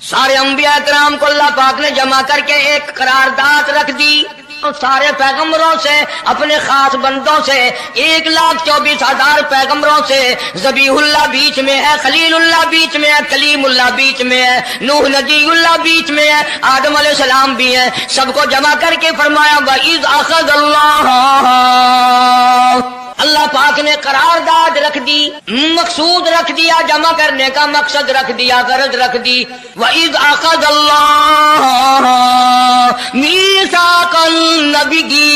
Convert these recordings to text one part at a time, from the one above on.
سارے انبیاء کرام کو اللہ پاک نے جمع کر کے ایک قرارداد رکھ دی، اور سارے پیغمبروں سے، اپنے خاص بندوں سے، 1,24,000 پیغمبروں سے، ذبیح اللہ بیچ میں ہے، خلیل اللہ بیچ میں ہے، کلیم اللہ بیچ میں ہے، نوح نبی اللہ بیچ میں ہے، آدم علیہ السلام بھی ہے، سب کو جمع کر کے فرمایا وَإِذْ أَخَذَ اللَّهُ، اللہ پاک نے قرارداد رکھ دی، مقصود رکھ دیا، جمع کرنے کا مقصد رکھ دیا، غرض رکھ دی، وَإِذْ أَخَذَ اللَّهُ مِيثَاقَ النَّبِيِّينَ،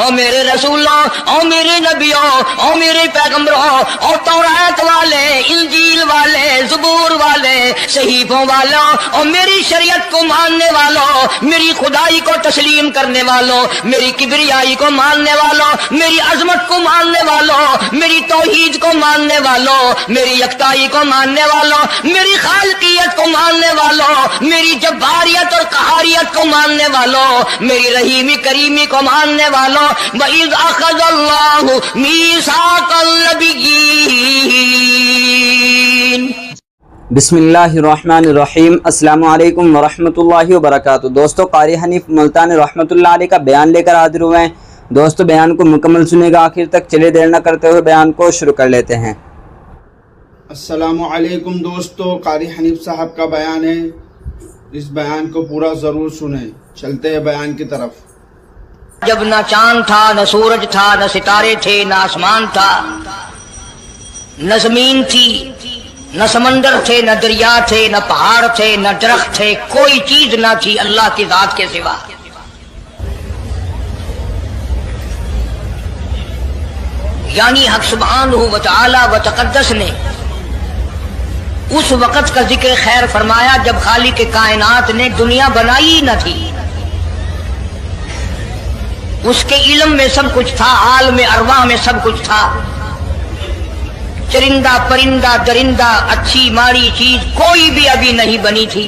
او میرے رسولوں، او میرے نبیوں، او میرے پیغمبروں، او تورات والے، انجیل والے، زبور والے، صحیفوں والوں، اور میری شریعت کو ماننے والوں، میری خدائی کو تسلیم کرنے والوں، میری کبریائی کو ماننے والوں، میری عظمت کو ماننے والوں، میری توحید کو ماننے والوں، میری یکتائی کو ماننے والوں، میری خالقیت کو ماننے والوں، میری جباریت اور قہاریت کو ماننے والوں، میری رحیمی کریمی کو ماننے والوں، وَإِذْ أَخَذَ اللَّهُ مِيثَاقَ النَّبِيِّينَ۔ بسم اللہ الرحمن الرحیم۔ السلام علیکم ورحمۃ اللہ وبرکاتہ۔ دوستو، قاری حنیف ملتانی رحمۃ اللہ علیہ کا بیان لے کر حاضر ہوئے ہیں۔ دوستو، بیان کو مکمل سنیں گا آخر تک، چلے دیر نہ کرتے ہوئے بیان کو شروع کر لیتے ہیں۔ السلام علیکم دوستو، قاری حنیف صاحب کا بیان ہے، اس بیان کو پورا ضرور سنیں۔ چلتے ہیں بیان کی طرف۔ جب نہ چاند تھا، نہ سورج تھا، نہ ستارے تھے، نہ آسمان تھا، نہ زمین تھی، نہ سمندر تھے، نہ دریا تھے، نہ پہاڑ تھے، نہ درخت تھے، کوئی چیز نہ تھی اللہ کی ذات کے سوا۔ یعنی حق سبحانہ و تعالی و تقدس نے اس وقت کا ذکر خیر فرمایا جب خالق کائنات نے دنیا بنائی نہ تھی۔ اس کے علم میں سب کچھ تھا، عالم ارواح میں سب کچھ تھا، چرندہ پرندہ درندہ، اچھی ماڑی چیز کوئی بھی ابھی نہیں بنی تھی۔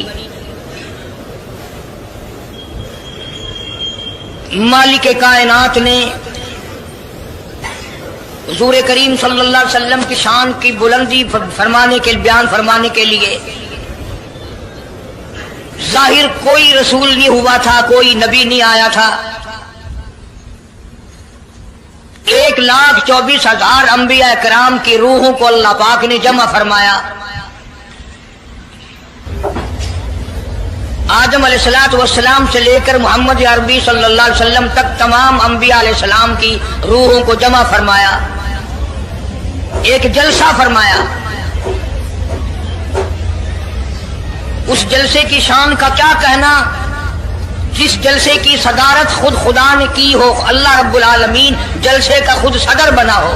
مالک کائنات نے حضور کریم صلی اللہ علیہ وسلم کی شان کی بلندی فرمانے کے بیان فرمانے کے لیے ظاہر کوئی رسول نہیں ہوا تھا، کوئی نبی نہیں آیا تھا، 1,24,000 انبیاء کرام کی روحوں کو اللہ پاک نے جمع فرمایا۔ آدم علیہ السلام سے لے کر محمد عربی صلی اللہ علیہ وسلم تک تمام انبیاء علیہ السلام کی روحوں کو جمع فرمایا، ایک جلسہ فرمایا۔ اس جلسے کی شان کا کیا کہنا، جس جلسے کی صدارت خود خدا نے کی ہو، اللہ رب العالمین جلسے کا خود صدر بنا ہو۔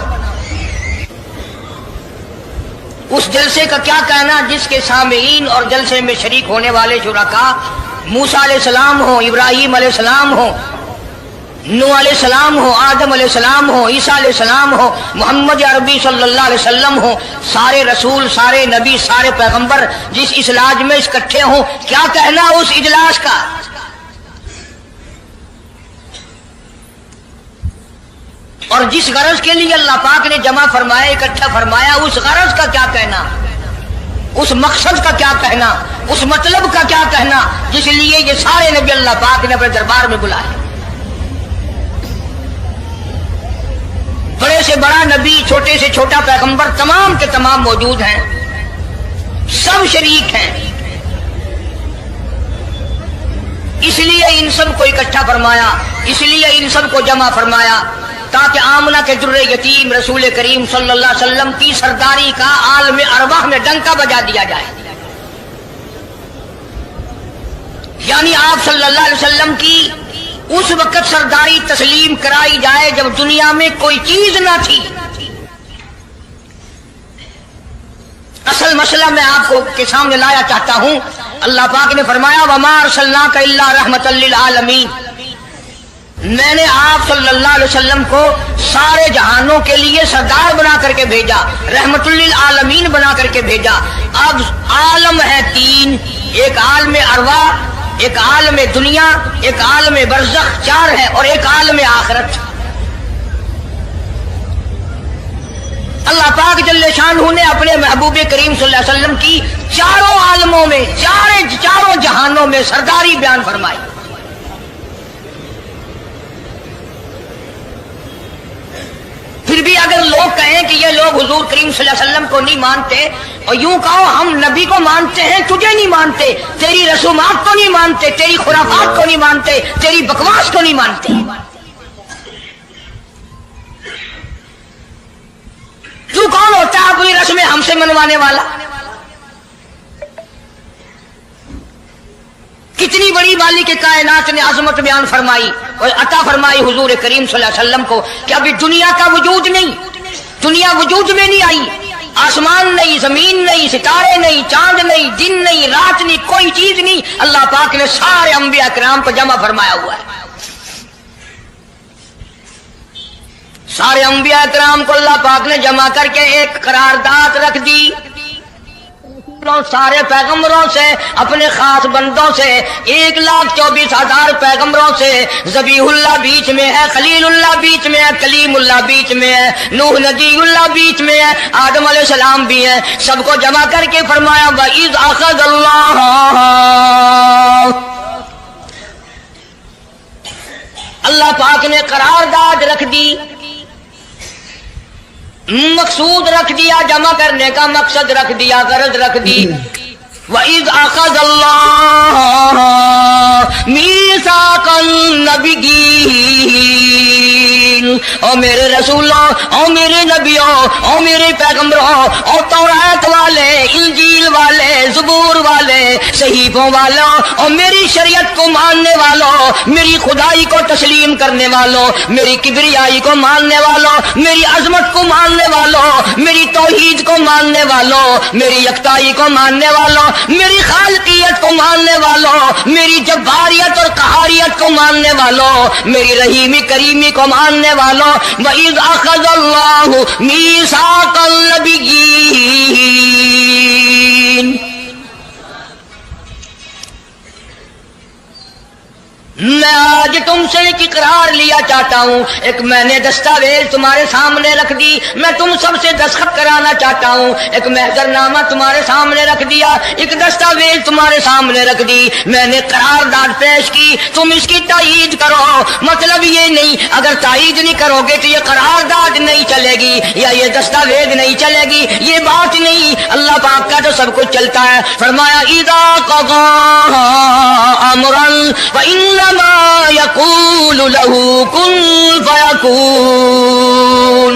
اس جلسے کا کیا کہنا جس کے سامعین اور جلسے میں شریک ہونے والے شرکاء موسیٰ علیہ السلام ہو، ابراہیم علیہ السلام ہو، نوح علیہ السلام ہو، آدم علیہ السلام ہو، عیسیٰ علیہ السلام ہو، محمد عربی صلی اللہ علیہ وسلم ہو، سارے رسول، سارے نبی، سارے پیغمبر جس اجلاس میں اکٹھے ہوں، کیا کہنا اس اجلاس کا؟ اور جس غرض کے لیے اللہ پاک نے جمع فرمایا، اکٹھا فرمایا، اس غرض کا کیا کہنا، اس مقصد کا کیا کہنا، اس مطلب کا کیا کہنا جس لیے یہ سارے نبی اللہ پاک نے اپنے دربار میں بلائے۔ بڑے سے بڑا نبی، چھوٹے سے چھوٹا پیغمبر، تمام کے تمام موجود ہیں، سب شریک ہیں۔ اس لیے ان سب کو اکٹھا فرمایا، اس لیے ان سب کو جمع فرمایا تاکہ آمنہ کے در یتیم رسول کریم صلی اللہ علیہ وسلم کی سرداری کا عالم ارواح میں ڈنکا بجا دیا جائے۔ یعنی آپ صلی اللہ علیہ وسلم کی اس وقت سرداری تسلیم کرائی جائے جب دنیا میں کوئی چیز نہ تھی۔ اصل مسئلہ میں آپ کو کے سامنے لایا چاہتا ہوں۔ اللہ پاک نے فرمایا وَمَا أَرْسَلْنَاكَ إِلَّا رَحْمَةً لِلْعَالَمِينَ، میں نے آپ صلی اللہ علیہ وسلم کو سارے جہانوں کے لیے سردار بنا کر کے بھیجا، رحمت للعالمین بنا کر کے بھیجا۔ اب عالم ہے تین، ایک عالم ارواح، ایک عالم دنیا، ایک عالم برزخ، 4 ہے، اور ایک عالم آخرت۔ اللہ پاک جل شانہ نے اپنے محبوب کریم صلی اللہ علیہ وسلم کی चारों आलमों में, चारों जहानों में सरदारी बयान फरमाई। फिर भी अगर लोग कहें कि ये लोग हुजूर करीम सल्लल्लाहु अलैहि वसल्लम को नहीं मानते, और यूं कहो हम नबी को मानते हैं, तुझे नहीं मानते, तेरी रसूमात को नहीं मानते, तेरी खुराफात को नहीं मानते, तेरी बकवास को नहीं मानते। तू कौन होता है अपनी रस्में हमसे मनवाने वाला? कितनी बड़ी मालिक के कायनात ने अजमत बयान फरमाई और अता फरमाई हुजूर करीम सल्लल्लाहु अलैहि वसल्लम को कि अभी दुनिया का वजूद नहीं, दुनिया वजूद में नहीं आई, आसमान नहीं, जमीन नहीं, सितारे नहीं, चांद नहीं, दिन नहीं, रात नहीं, कोई चीज नहीं, अल्लाह पाक ने सारे अंबिया किराम को जमा फरमाया हुआ है। सारे अंबिया किराम को अल्लाह पाक ने जमा करके एक करारदाद रख दी। सारे पैगंबरों से, अपने खास बंदों से, 1,24,000 पैगंबरों से, ज़बीहुल्लाह बीच में है, खलीलुल्लाह बीच में है, कलीमुल्लाह बीच में है, नूह नबीउल्लाह बीच में है, आदम अलैहिस्सलाम भी है, सबको जमा करके फरमाया वइज़ अख़ज़ल्लाह, अल्लाह पाक ने करारदाद रख दी, मकसूद रख दिया, जमा करने का मकसद रख दिया, गरज रख दी। वइज़ अख़ज़ल्लाह मीसाक़न नबिय्यीन, ओ मेरे रसूलों, ओ मेरे नबियों, ओ मेरे पैगंबरों, ओ तौरात वाले, इंजील वाले, ज़बूर वाले, सहीफों वालों, और मेरी शरीयत को मानने वालों, मेरी खुदाई को तस्लीम करने वालों, मेरी किबरियाई को मानने वालों, मेरी अजमत को मानने वालों, मेरी तौहीद को मानने वालों, मेरी यकताई को मानने वालों, मेरी खालिकियत को मानने वालों, मेरी जब्बारियत और कहारियत को मानने वालों, मेरी रहीमी करीमी को मानने वालों, वइज़ अख़ज़ल्लाहु मीसाक़न नबिय्यीन, मैं आज तुमसे एक इकरार लिया चाहता हूँ, एक मैंने दस्तावेज तुम्हारे सामने रख दी, मैं तुम सबसे दस्तखत कराना चाहता हूँ, एक महजरनामा तुम्हारे सामने रख दिया, एक दस्तावेज तुम्हारे सामने रख दी, मैंने करारदाद पेश की, तुम इसकी तायीद करो। मतलब ये नहीं, अगर तायीद नहीं करोगे तो ये करारदाद नहीं चलेगी या ये दस्तावेज नहीं चलेगी, ये बात नहीं, अल्लाह पाक का तो सब कुछ चलता है। फरमाया इज़ा क़ज़ा अमरन फ़इन्नमा यक़ूलु लहू कुन फ़यकून।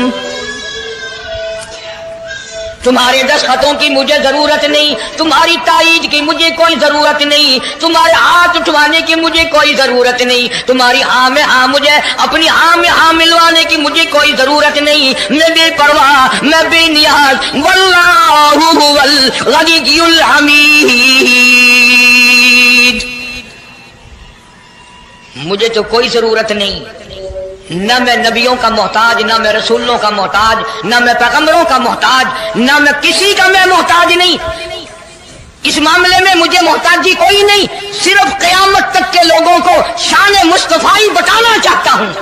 तुम्हारे दस्तखतों की मुझे जरूरत नहीं, तुम्हारी तायीद की मुझे कोई जरूरत नहीं, तुम्हारे हाथ उठवाने की मुझे कोई जरूरत नहीं, तुम्हारी हाँ में हाँ, मुझे अपनी हाँ में हाँ मिलवाने की मुझे कोई जरूरत नहीं। मैं बेपरवाह, मैं बेनियाज, वल्लाहु हुवल गनियुल हमीद, मुझे तो कोई जरूरत नहीं, न मैं नबियों का मोहताज, न मैं रसूलों का मोहताज, न मैं पैगंबरों का मोहताज, न मैं किसी का मैं मोहताज नहीं। इस मामले में मुझे मोहताजी कोई नहीं, सिर्फ क़यामत तक के लोगों को शान मुस्तफाई बताना चाहता हूं।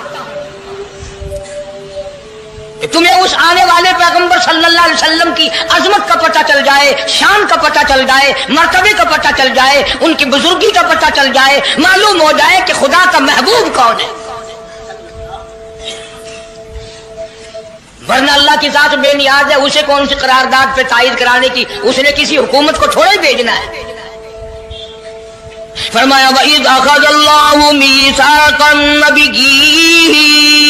तुम्हें उस आने वाले पैगंबर सल्लल्लाहु अलैहि वसल्लम की अजमत का पता चल जाए, शान का पता चल जाए, मर्तबे का पता चल जाए, उनकी बुजुर्गी का पता चल जाए, मालूम हो जाए कि खुदा का महबूब कौन है। वरना अल्लाह की जात बेनियाज है, उसे कौन सी करारदाद पे तायीद कराने की, उसने किसी हुकूमत को थोड़ा ही भेजना है। फरमाया वइज़ अख़ज़ल्लाहु मीसाक़न नबिय्यीन,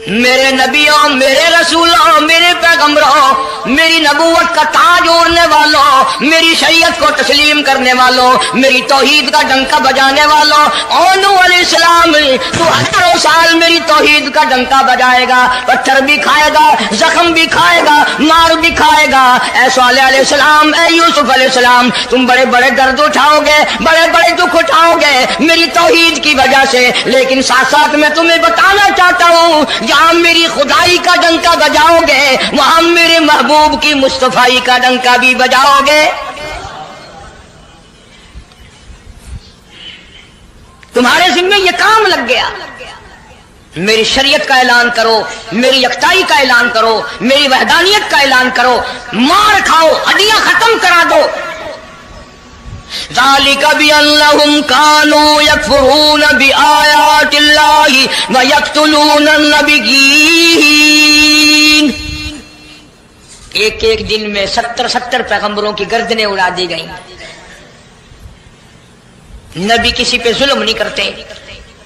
मेरे नबियों, मेरे रसूलों, मेरे पैगंबरों, मेरी नबूवत का ताज ओढ़ने वालों, मेरी शरीयत को तस्लीम करने वालों, मेरी तौहीद का डंका बजाने वालों, और नूह अलैहिस्सलाम तू हजारों साल मेरी तौहीद का डंका बजाएगा, पत्थर भी खाएगा, जख्म भी खाएगा, मार भी खाएगा। ऐ सालेह अलैहिस्सलाम, ऐ यूसुफ अलैहिस्सलाम, तुम बड़े बड़े दर्द उठाओगे, बड़े बड़े दुख उठाओगे मेरी तौहीद की वजह से, लेकिन साथ साथ मैं तुम्हें बताना चाहता हूँ, जहां मेरी खुदाई का डंका बजाओगे वहां मेरे महबूब की मुस्तफाई का डंका भी बजाओगे। तुम्हारे जिम्मे ये काम लग गया, میری شریعت کا اعلان کرو، میری یکتائی کا اعلان کرو، میری وحدانیت کا اعلان کرو، مار کھاؤ، ہڈیاں ختم کرا دو۔ ذالک بأنہم کانوا یکفرون بآیات اللہ ویقتلون النبیین۔ ایک ایک دن میں 70 پیغمبروں کی گردنیں اڑا دی گئیں۔ نبی کسی پہ ظلم نہیں کرتے،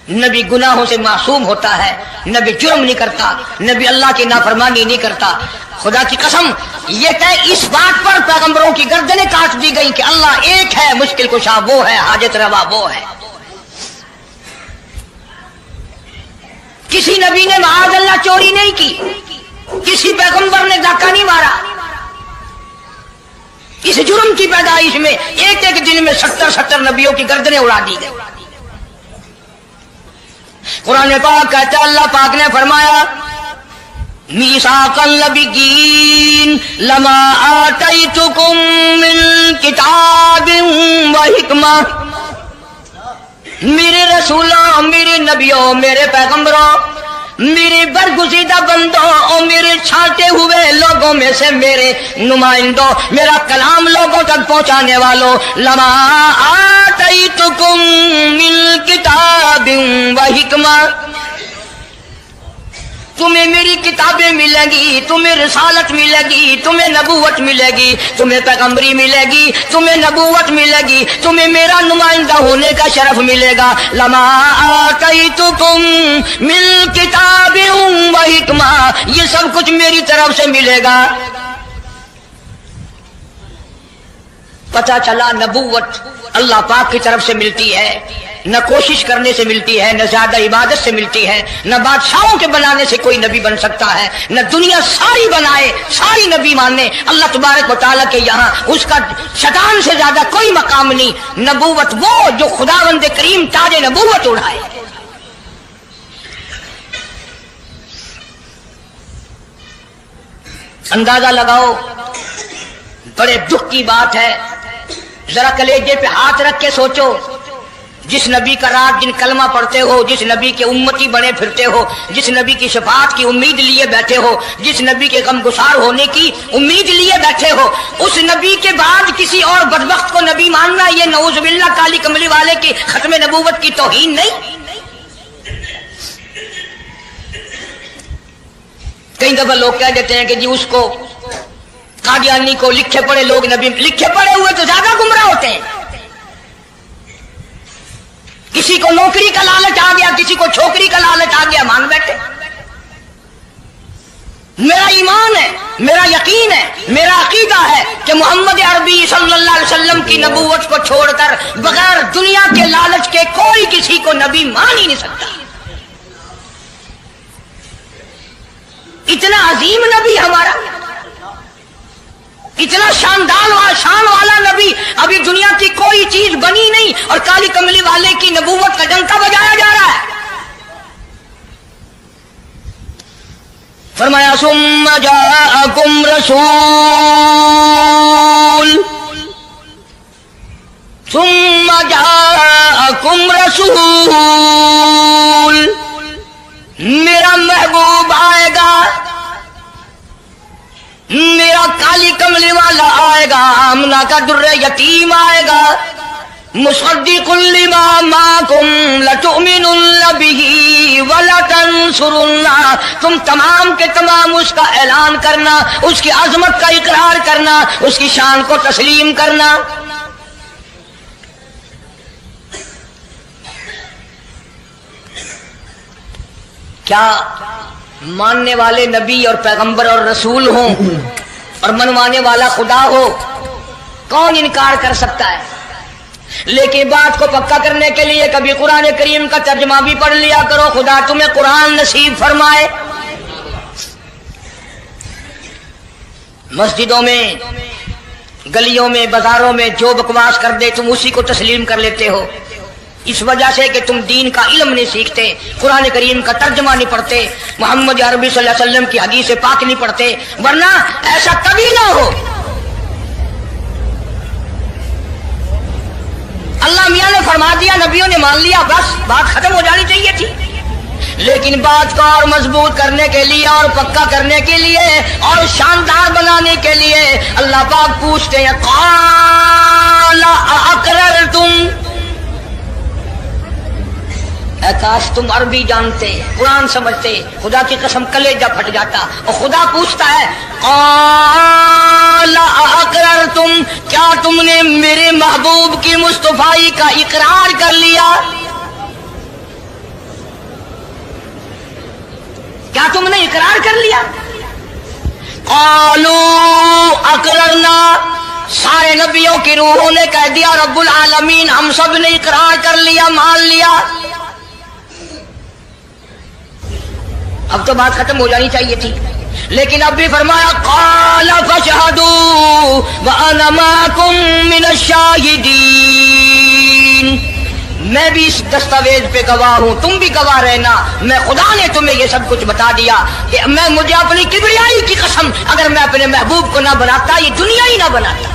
نبی گناہوں سے معصوم ہوتا ہے، نبی جرم نہیں کرتا، نبی اللہ کی نافرمانی نہیں کرتا۔ خدا کی قسم یہ کہ اس بات پر پیغمبروں کی گردنیں کاٹ دی گئی کہ اللہ ایک ہے، مشکل کشا وہ ہے، حاجت روا وہ ہے۔ کسی نبی نے معاذ اللہ چوری نہیں کی، کسی پیغمبر نے ڈاکہ نہیں مارا۔ اس جرم کی پیدائش میں ایک ایک دن میں 70 نبیوں کی گردنیں اڑا دی گئی۔ قرآن پاک کہتا ہے اللہ پاک نے فرمایا میثاق النبیین لما آتیتکم من کتاب و حکمہ، میرے رسولوں، میرے نبیوں، میرے پیغمبروں، میرے برگزیدہ بندوں اور میرے چھانٹے ہوئے لوگوں میں سے میرے نمائندوں، میرا کلام لوگوں تک پہنچانے والوں، لما آتیتکم من کتاب و حکمہ، تمہیں میری کتابیں ملیں گی، تمہیں رسالت ملے گی، تمہیں نبوت ملے گی، تمہیں پیغمبری ملے گی، تمہیں نبوت ملے گی، تمہیں میرا نمائندہ ہونے کا شرف ملے گا۔ لما آتیتکم من کتاب و حکمہ، یہ سب کچھ میری طرف سے ملے گا۔ پتہ چلا نبوت اللہ پاک کی طرف سے ملتی ہے، نہ کوشش کرنے سے ملتی ہے، نہ زیادہ عبادت سے ملتی ہے، نہ بادشاہوں کے بنانے سے کوئی نبی بن سکتا ہے، نہ دنیا ساری بنائے ساری نبی مانے اللہ تبارک و تعالیٰ کے یہاں اس کا شیطان سے زیادہ کوئی مقام نہیں۔ نبوت وہ جو خداوند کریم تاج نبوت اڑائے۔ اندازہ لگاؤ، بڑے دکھ کی بات ہے، ذرا کلیجے پہ ہاتھ رکھ کے سوچو، جس نبی کا رات دن کلمہ پڑھتے ہو، جس نبی کے امتی بنے پھرتے ہو، جس نبی کی شفاعت کی امید لیے بیٹھے ہو، جس نبی کے غم گسار ہونے کی امید لیے بیٹھے ہو، اس نبی کے بعد کسی اور بدبخت کو نبی ماننا یہ نعوذ باللہ کالی کملی والے کی ختم نبوت کی توہین نہیں؟ کئی دفعہ لوگ کہہ دیتے ہیں کہ جی اس کو قادیانی کو لکھے پڑھے لوگ نبی، لکھے پڑھے ہوئے تو زیادہ گمراہ ہوتے ہیں۔ کسی کو نوکری کا لالچ آ گیا، کسی کو چھوکری کا لالچ آ گیا، مان بیٹھے۔ میرا ایمان ہے، میرا یقین ہے، میرا عقیدہ ہے کہ محمد عربی صلی اللہ علیہ وسلم کی نبوت کو چھوڑ کر بغیر دنیا کے لالچ کے کوئی کسی کو نبی مان ہی نہیں سکتا۔ اتنا عظیم نبی ہمارا، اتنا شان والا نبی، ابھی دنیا کی کوئی چیز بنی نہیں اور کالی کملی والے کی نبوت کا ڈنکا بجایا جا رہا ہے۔ فرمایا ثم جاءکم رسول، ثم جاءکم رسول، میرا محبوب آئے گا، میرا کالی کملی والا آئے گا، آمنہ کا در یتیم آئے گا، مصدق لما معکم لتؤمنن بہ ولتنصرنہ، تم تمام کے تمام اس کا اعلان کرنا، اس کی عظمت کا اقرار کرنا، اس کی شان کو تسلیم کرنا۔ کیا ماننے والے نبی اور پیغمبر اور رسول ہوں اور منوانے والا خدا ہو؟ کون انکار کر سکتا ہے؟ لیکن بات کو پکا کرنے کے لیے کبھی قرآن کریم کا ترجمہ بھی پڑھ لیا کرو، خدا تمہیں قرآن نصیب فرمائے۔ مسجدوں میں، گلیوں میں، بازاروں میں جو بکواس کر دے تم اسی کو تسلیم کر لیتے ہو، اس وجہ سے کہ تم دین کا علم نہیں سیکھتے، قرآن کریم کا ترجمہ نہیں پڑھتے، محمد عربی صلی اللہ علیہ وسلم کی حدیث پاک نہیں پڑھتے، ورنہ ایسا کبھی نہ ہو۔ اللہ میاں نے فرما دیا، نبیوں نے مان لیا، بس بات ختم ہو جانی چاہیے تھی، لیکن بات کو اور مضبوط کرنے کے لیے اور پکا کرنے کے لیے اور شاندار بنانے کے لیے اللہ پاک پوچھتے ہیں قال اقررتم، اے کاش تم عربی جانتے، قرآن سمجھتے، خدا کی قسم کلیجہ پھٹ جاتا۔ اور خدا پوچھتا ہے قال اقررتم، کیا تم نے میرے محبوب کی مصطفائی کا اقرار کر لیا؟ کیا تم نے اقرار کر لیا؟ قالوا اقررنا، سارے نبیوں کی روحوں نے کہہ دیا رب العالمین ہم سب نے اقرار کر لیا، مان لیا۔ اب تو بات ختم ہو جانی چاہیے تھی، لیکن اب بھی فرمایا قال فاشهدوا وانا معكم من الشاهدين، میں بھی اس دستاویز پہ گواہ ہوں، تم بھی گواہ رہنا، میں خدا نے تمہیں یہ سب کچھ بتا دیا کہ میں مجھے اپنی کبریائی کی قسم اگر میں اپنے محبوب کو نہ بناتا یہ دنیا ہی نہ بناتا،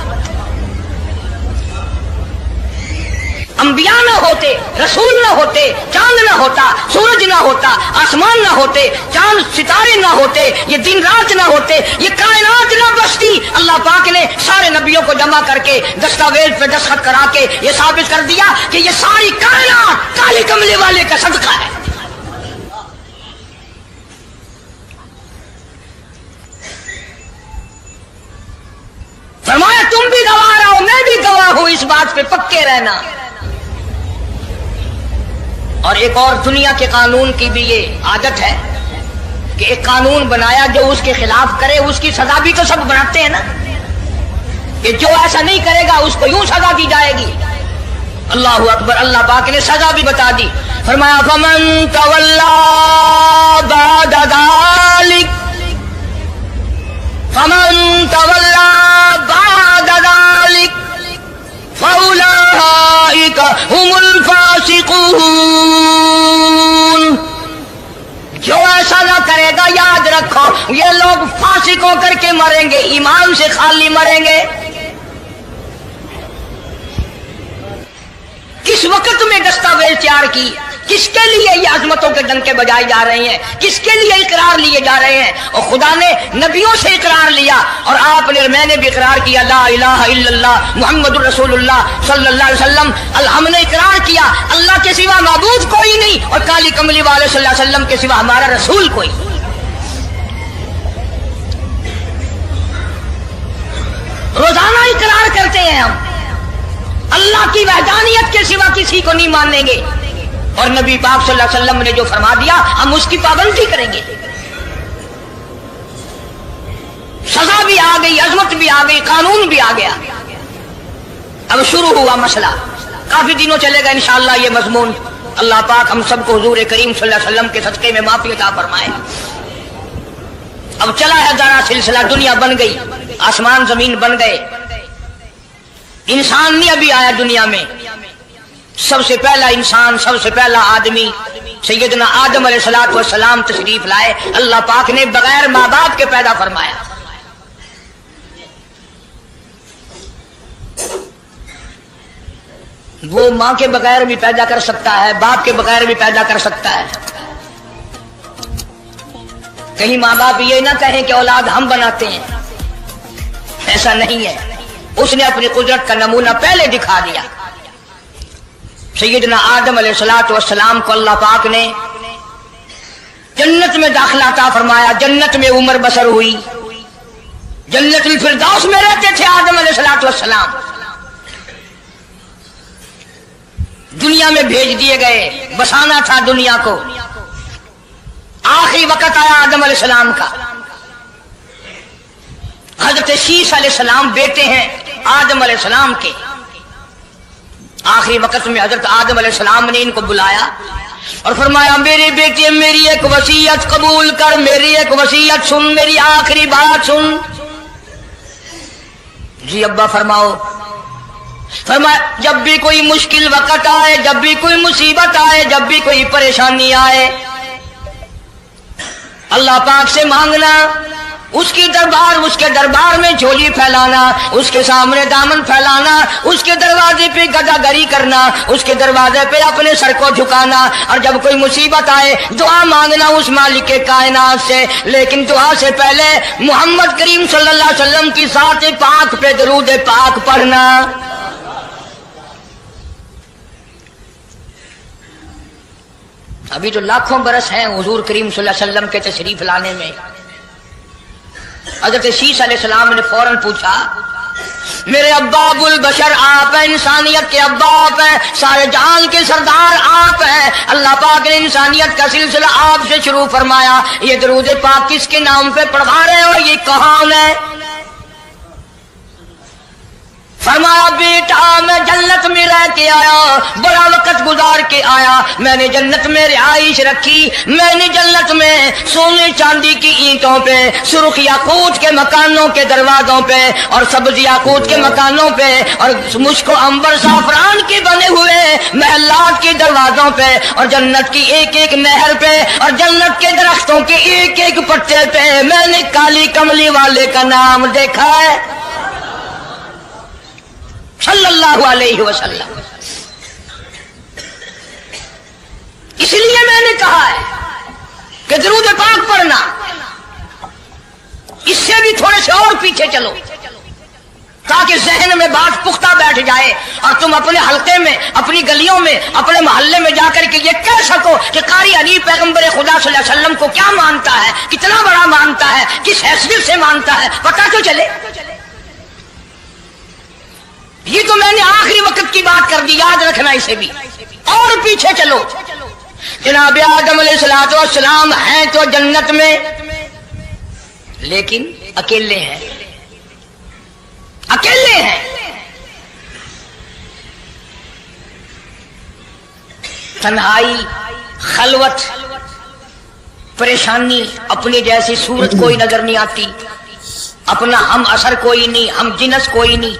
انبیاء نہ ہوتے، رسول نہ ہوتے، چاند نہ ہوتا، سورج نہ ہوتا، آسمان نہ ہوتے، چاند ستارے نہ ہوتے، یہ دن رات نہ ہوتے، یہ کائنات نہ بستی، اللہ پاک نے سارے نبیوں کو جمع کر کے دستاویز پہ دستخط کرا کے یہ ثابت کر دیا کہ یہ ساری کائنات کالے کملے والے کا صدقہ ہے۔ فرمایا تم بھی گواہ رہو، میں بھی گواہ ہوں، اس بات پہ پکے رہنا۔ اور ایک اور دنیا کے قانون کی بھی یہ عادت ہے کہ ایک قانون بنایا جو اس کے خلاف کرے اس کی سزا بھی تو سب بناتے ہیں نا، کہ جو ایسا نہیں کرے گا اس کو یوں سزا دی جائے گی۔ اللہ اکبر، اللہ پاک نے سزا بھی بتا دی، فرمایا فمن تولا بعد ذلک، فمن تولا بعد ذلک فاولئک هم الفاسقون، جو ایسا نہ کرے گا یاد رکھو یہ لوگ فاسق ہو کر کے مریں گے، ایمان سے خالی مریں گے۔ کس وقت میں دستاویز تیار کی، کس کے لیے یہ عظمتوں کے ڈنکے بجائے جا رہے ہیں، کس کے لیے اقرار لیے جا رہے ہیں؟ اور خدا نے نبیوں سے اقرار لیا اور آپ نے، میں نے بھی اقرار کیا لا الہ الا اللہ محمد الرسول اللہ صلی اللہ علیہ وسلم، ہم نے اقرار کیا اللہ کے سوا معبود کوئی نہیں اور کالی کملی والے صلی اللہ علیہ وسلم کے سوا ہمارا رسول کوئی۔ روزانہ اقرار کرتے ہیں ہم اللہ کی وحدانیت کے سوا کسی کو نہیں مانیں گے، اور نبی پاک صلی اللہ علیہ وسلم نے جو فرما دیا ہم اس کی پابندی کریں گے۔ سزا بھی آ گئی، عظمت بھی آ گئی، قانون بھی آ گیا۔ اب شروع ہوا مسئلہ، کافی دنوں چلے گا انشاءاللہ یہ مضمون۔ اللہ پاک ہم سب کو حضور کریم صلی اللہ علیہ وسلم کے صدقے میں معافی عطا فرمائے۔ اب چلا ہے دارا سلسلہ، دنیا بن گئی، آسمان زمین بن گئے، انسان نہیں ابھی آیا دنیا میں۔ سب سے پہلا انسان، سب سے پہلا آدمی سیدنا آدم علیہ الصلوۃ والسلام تشریف لائے، اللہ پاک نے بغیر ماں باپ کے پیدا فرمایا۔ وہ ماں کے بغیر بھی پیدا کر سکتا ہے، باپ کے بغیر بھی پیدا کر سکتا ہے۔ کہیں ماں باپ یہ نہ کہیں کہ اولاد ہم بناتے ہیں، ایسا نہیں ہے، اس نے اپنی قدرت کا نمونہ پہلے دکھا دیا۔ سیدنا آدم علیہ الصلوۃ والسلام کو اللہ پاک نے جنت میں داخلہ عطا فرمایا، جنت میں عمر بسر ہوئی، جنت الفردوس میں رہتے تھے آدم علیہ الصلوۃ والسلام۔ دنیا میں بھیج دیے گئے، بسانا تھا دنیا کو۔ آخری وقت آیا آدم علیہ السلام کا۔ حضرت شیش علیہ السلام بیٹے ہیں آدم علیہ السلام کے۔ آخری وقت میں حضرت آدم علیہ السلام نے ان کو بلایا اور فرمایا میرے بیٹے میری ایک وصیت قبول کر، میری ایک وصیت سن، میری آخری بات سن۔ جی ابا فرماؤ۔ فرمایا جب بھی کوئی مشکل وقت آئے، جب بھی کوئی مصیبت آئے، جب بھی کوئی پریشانی آئے، اللہ پاک سے مانگنا उसके दरबार में झोली फैलाना, उसके सामने दामन फैलाना, उसके दरवाजे पे गदागरी करना, उसके दरवाजे पे अपने सर को झुकाना, और जब कोई मुसीबत आए दुआ मांगना उस मालिक के कायनात से। लेकिन दुआ से पहले मोहम्मद करीम सल्लल्लाहु अलैहि वसल्लम की साथ पाक पे दरूद पाक पढ़ना। अभी तो लाखों बरस हैं हुजूर करीम सल्लल्लाहु अलैहि वसल्लम के तशरीफ लाने में। हज़रत शीश अलैहिस्सलाम ने फौरन पूछा, मेरे अब्बा अबुल बशर आप हैं, इंसानियत के अब्बा आप हैं, सारे जहान के सरदार आप हैं। अल्लाह पाक ने इंसानियत का सिलसिला आपसे शुरू फरमाया, ये दरूद पाक किसके नाम पे पढ़वा रहे हो, ये कौन है? फरमाया, बेटा मैं जन्नत में रह के आया, बड़ा वक्त गुजार के आया, मैंने जन्नत में रिहाइश रखी, मैंने जन्नत में सोने चांदी की ईंटों पे, सुर्ख याकूत के मकानों के दरवाजों पे और सब्ज याकूत के मकानों पे और मुश्को अंबर साफरान के बने हुए महलात के दरवाजों पे और जन्नत की एक एक नहर पे और जन्नत के दरख्तों के एक एक पत्ते पे मैंने काली कमली वाले का नाम देखा है सल्लल्लाहु अलैहि वसल्लम। इसलिए मैंने कहा है कि दरूद पाक पढ़ना, इससे भी थोड़े से और पीछे चलो ताकि जहन में बात पुख्ता बैठ जाए और तुम अपने हल्के में, अपनी गलियों में, अपने मोहल्ले में जाकर के ये कह सको कि कारी हनीफ पैगंबर खुदा सल्लल्लाहु अलैहि वसल्लम को क्या मानता है, कितना बड़ा मानता है, किस हैसियत से मानता है, पता तो चले। ये तो मैंने आखिरी वक्त की बात कर दी, याद रखना इसे भी। और पीछे चलो, जनाब आदम अलैहिस्सलाम हैं तो जन्नत में, लेकिन अकेले हैं, अकेले हैं। तन्हाई, खलवत, परेशानी, अपनी जैसी सूरत कोई नजर नहीं आती, अपना हम असर कोई नहीं, हम जिनस कोई नहीं।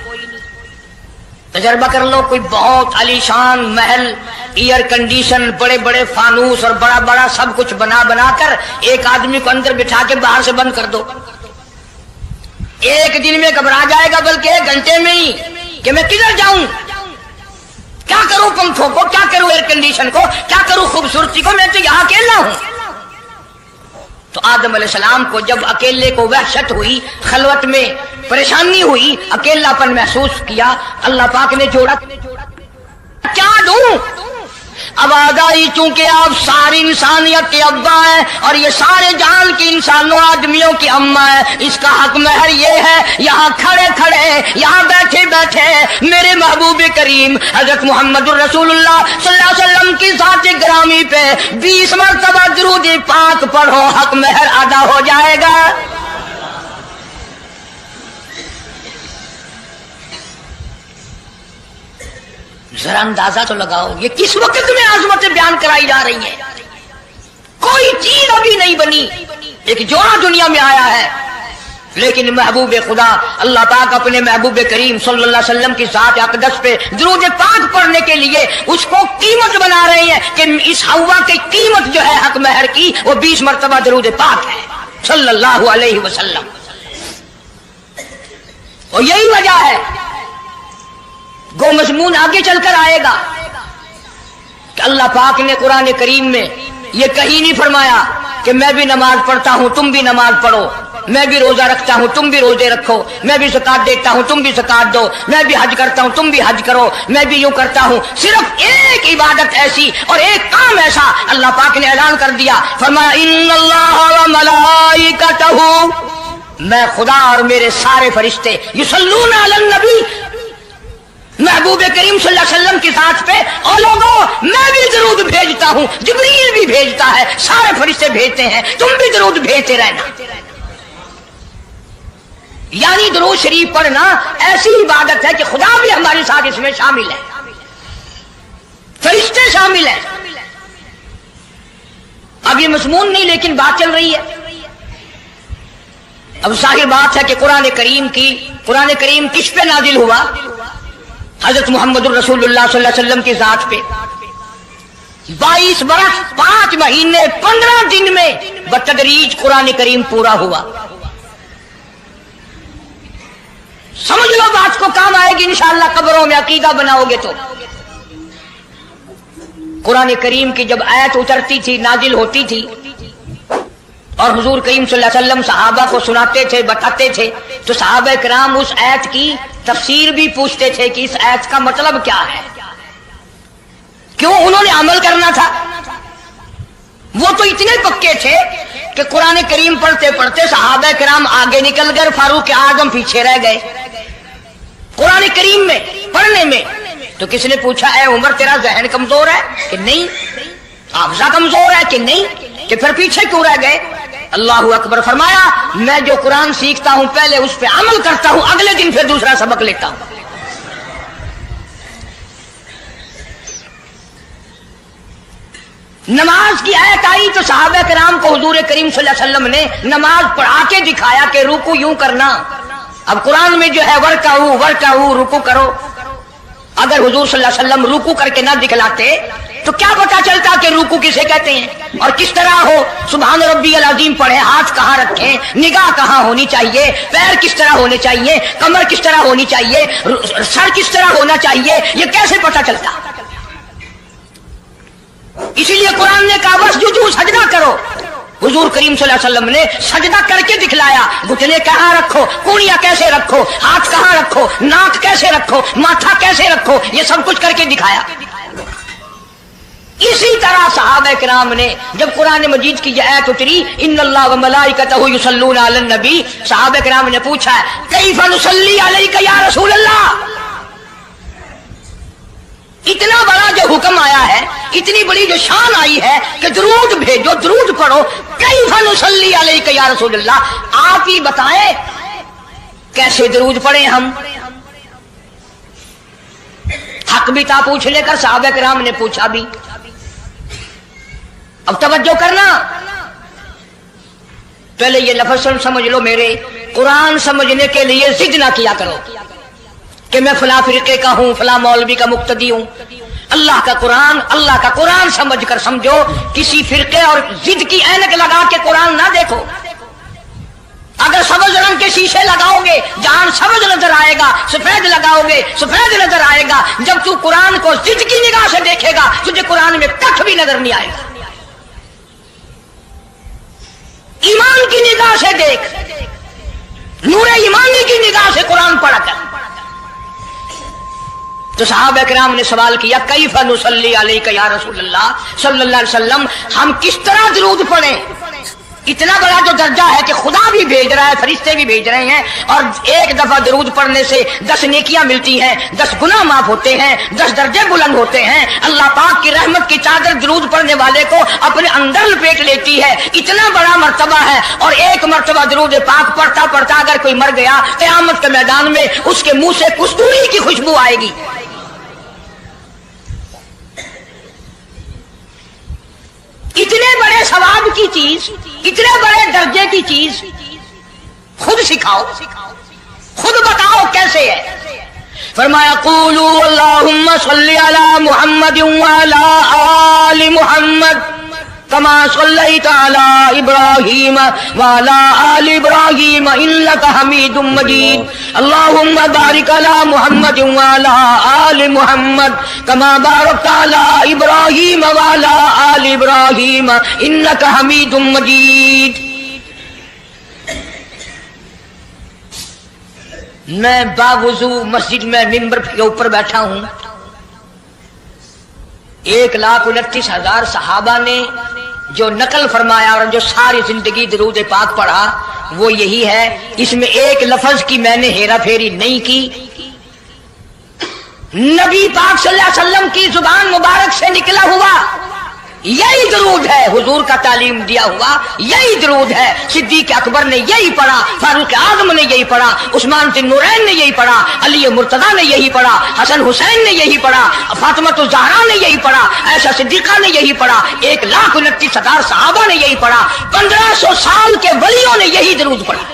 तजर्बा कर लो, कोई बहुत आलीशान महल, एयर कंडीशन, बड़े बड़े फानूस और बड़ा बड़ा सब कुछ बना बना कर एक आदमी को अंदर बिठा के बाहर से बंद कर दो, एक दिन में घबरा जाएगा, बल्कि एक घंटे में ही कि मैं किधर जाऊं, क्या करूं पंखों को, क्या करूं एयर कंडीशन को, क्या करूं खूबसूरती को, मैं तो यहां अकेला हूं। तो आदम अलैहिस्सलाम को जब अकेले को वहशत हुई, खलवत में परेशानी हुई, अकेलापन महसूस किया, अल्लाह पाक ने जोड़ा, क्या दूं? आवाज आई, चूंकि आप सारी इंसानियत के अब्बा हैं और ये सारे जहान के इंसानों आदमियों की अम्मा है, इसका हक महर ये है, यहाँ खड़े खड़े, यहाँ बैठे बैठे मेरे महबूब करीम हजरत मोहम्मद रसूलुल्लाह सल्लल्लाहु अलैहि वसल्लम की ज़ात ग्रामी पे 20 मरतबा दुरूद पाक पढ़ो, हक महर अदा हो जाएगा। जरा अंदाजा तो लगाओ, ये किस वक्त में आजमतें बयान कराई जा रही हैं। कोई चीज अभी नहीं बनी, एक जोड़ा दुनिया में आया है, लेकिन महबूब खुदा अल्लाह पाक अपने महबूब करीम सल्लल्लाहु अलैहि वसल्लम की ज़ात अक़दस पे दुरूद पाक पढ़ने के लिए उसको कीमत बना रहे हैं कि इस हवा की कीमत जो है हक महर की, वो 20 मरतबा दुरूद पाक है सल्लल्लाहु अलैहि वसल्लम। और यही वजह है, गो मजमून आगे चलकर आएगा कि अल्लाह पाक ने कुरान करीम में ये कहीं नहीं फरमाया कि मैं भी नमाज पढ़ता हूं तुम भी नमाज पढ़ो, मैं भी रोजा रखता हूं तुम भी रोजे रखो, मैं भी ज़कात देता हूं तुम भी ज़कात दो, मैं भी हज करता हूं तुम भी हज करो, मैं भी यूं करता हूं। सिर्फ एक इबादत ऐसी और एक काम ऐसा अल्लाह पाक ने ऐलान कर दिया, फरमाया इन्नल्लाह व मलाइकतहू, मैं खुदा और मेरे सारे फरिश्ते युसल्लूना अलन नबी, महबूब करीम सल्लल्लाहु अलैहि वसल्लम की साथ पे, और लोगों मैं भी दरूद भेजता हूं, जिब्रील भी भेजता है, सारे फरिश्ते भेजते हैं, तुम भी दरूद भेजते रहना। यानी दरूद शरीफ पढ़ना ऐसी इबादत है कि खुदा भी हमारे साथ इसमें शामिल है, फरिश्ते शामिल है। अब ये मज़मून नहीं, लेकिन बात चल रही है। अब जाहिर बात है कि कुरान करीम किस पे नाजिल हुआ? हजरत मोहम्मद रसूलुल्लाह सल्लल्लाहु अलैहि वसल्लम की जात पे 22 बरस 5 महीने 15 दिन में बतदरीज कुरान करीम पूरा हुआ। समझ लो बात को, काम आएगी इंशाअल्लाह कब्रों में अकीदा बनाओगे तो। कुरान करीम की जब आयत उतरती थी, नाजिल होती थी, और हुजूर करीम सल्लल्लाहु अलैहि वसल्लम सहाबा को सुनाते थे, बताते थे, तो सहाबा किराम उस आयत की तफसीर भी पूछते थे कि इस आयत का मतलब क्या है। क्यों? उन्होंने अमल करना था। वो तो इतने पक्के थे कि कुरान करीम पढ़ते पढ़ते सहाबा किराम आगे निकल गए, फारूक आजम पीछे रह गए कुरान करीम में पढ़ने में। तो किसने पूछा, ए उमर तेरा जहन कमजोर है कि नहीं, हाफजा कमजोर है कि नहीं, कि फिर पीछे क्यों रह गए? अल्लाहू अकबर फरमाया, मैं जो कुरान सीखता हूं पहले उस पर अमल करता हूं, अगले दिन फिर दूसरा सबक लेता हूं। नमाज की आयत आई तो सहाबा किराम को हुजूर करीम सल्लल्लाहु अलैहि वसल्लम ने नमाज पढ़ा के दिखाया कि रुकू यूं करना। अब कुरान में जो है वर्काऊ रुकू करो, अगर हुजूर सल्लल्लाहु अलैहि वसल्लम रुकू करके ना दिखलाते तो क्या पता चलता कि रुकू किसे कहते हैं और किस तरह हो। सुभान रब्बियल अज़ीम पढ़े, हाथ कहाँ रखें, निगाह कहाँ होनी चाहिए, पैर किस तरह होने चाहिए, कमर किस तरह होनी चाहिए, सर किस तरह होना चाहिए, ये कैसे पता चलता? इसीलिए कुरान ने कहा वस्जुदू, सजदा करो। हुजूर करीम सल्लल्लाहु अलैहि वसल्लम ने सजदा करके दिखलाया, घुटने कहाँ रखो, कूड़ियां कैसे रखो, हाथ कहाँ रखो, नाक कैसे रखो, माथा कैसे रखो, ये सब कुछ करके दिखाया। इसी तरह सहाबा किराम ने जब कुरान मजीद की आयत उतरी, इन्नल्लाह व मलाइकतहु युसल्लूना अलन नबी, सहाबा किराम ने पूछा, कैफ नुसल्ली अलैका या रसूल अल्लाह। इतना बड़ा जो हुक्म आया है, इतनी बड़ी जो शान आई है कि दरूद भेजो, दरूद पढ़ो, कैफ नुसल्ली अलैका या रसूल अल्लाह। आप ही बताएं कैसे दरूद पढ़े हम। हक भी था पूछने का, सहाबा किराम ने पूछा भी। अब तवज्जो करना, पहले ये लफ्ज़ समझ लो मेरे, कुरान समझने के लिए जिद ना किया करो कि मैं फला फिरके का हूं, फला मौलवी का मुक्तदी हूं। अल्लाह का कुरान समझ कर समझो। किसी फिरके और जिद की ऐनक लगा के कुरान ना देखो। अगर सबज रंग के शीशे लगाओगे, जान सबज नजर आएगा, सफेद लगाओगे सफेद नजर आएगा। जब तू कुरान को जिद की निगाह से देखेगा, तुझे कुरान में कख भी नजर नहीं आएगा। ईमान की निगाह से देख, नूरे ईमानी की निगाह से कुरान पढ़ा कर। तो सहाबा किराम ने सवाल किया, कैफ नुसल्ली अलैका या रसूल अल्लाह सल्लल्लाहु अलैहि वसल्लम, हम किस तरह दरूद पढ़ें। इतना बड़ा जो दर्जा है कि खुदा भी भेज रहा है, फरिश्ते भी भेज रहे हैं, और एक दफा दरूद पढ़ने से 10 नेकियां मिलती हैं, 10 गुनाह माफ होते हैं, 10 दर्जे बुलंद होते हैं। अल्लाह पाक की रहमत की चादर दरूद पढ़ने वाले को अपने अंदर लपेट लेती है। इतना बड़ा मर्तबा है। और एक मर्तबा दरूद पाक पढ़ता पढ़ता अगर कोई मर गया, क़यामत के मैदान में उसके मुंह से कस्तूरी की खुशबू आएगी। इतने बड़े सवाब की चीज, इतने बड़े दर्जे की चीज खुद सिखाओ, खुद बताओ कैसे है। फरमाया, क़ूलू अल्लाहुम्मा सल्ली अला मुहम्मद व अला आलि मुहम्मद कमा सल्लैता अला इब्राहीम व अला आलि इब्राहीम इन्नका हमीदुम मजीद। अल्लाहुम्मा बारिक अला मुहम्मद व अला आलि मुहम्मद कमा बारकता अला इब्राहीम व अला आलि इब्राहीम इन्नका हमीदुम मजीद। मैं बावुजू मस्जिद में मिंबर के ऊपर बैठा हूं। 1,29,000 सहाबा ने जो नकल फरमाया और जो सारी जिंदगी दरूद पाक पढ़ा, वो यही है। इसमें एक लफ्ज की मैंने हेरा फेरी नहीं की। नबी पाक सल्लल्लाहु अलैहि वसल्लम की जुबान मुबारक से निकला हुआ यही दरूद है, हुजूर का तालीम दिया हुआ यही दरूद है। सिद्दीक अकबर ने यही पढ़ा, फारूक आजम ने यही पढ़ा, उस्मान नुरैन ने यही पढ़ा, अली मुर्तजा ने यही पढ़ा, हसन हुसैन ने यही पढ़ा, फातिमा ज़हरा ने यही पढ़ा, ऐशा सिद्दीका ने यही पढ़ा, 1,29,000 सहाबा ने यही पढ़ा, 1500 साल के वलियों ने यही दरूद पढ़ा।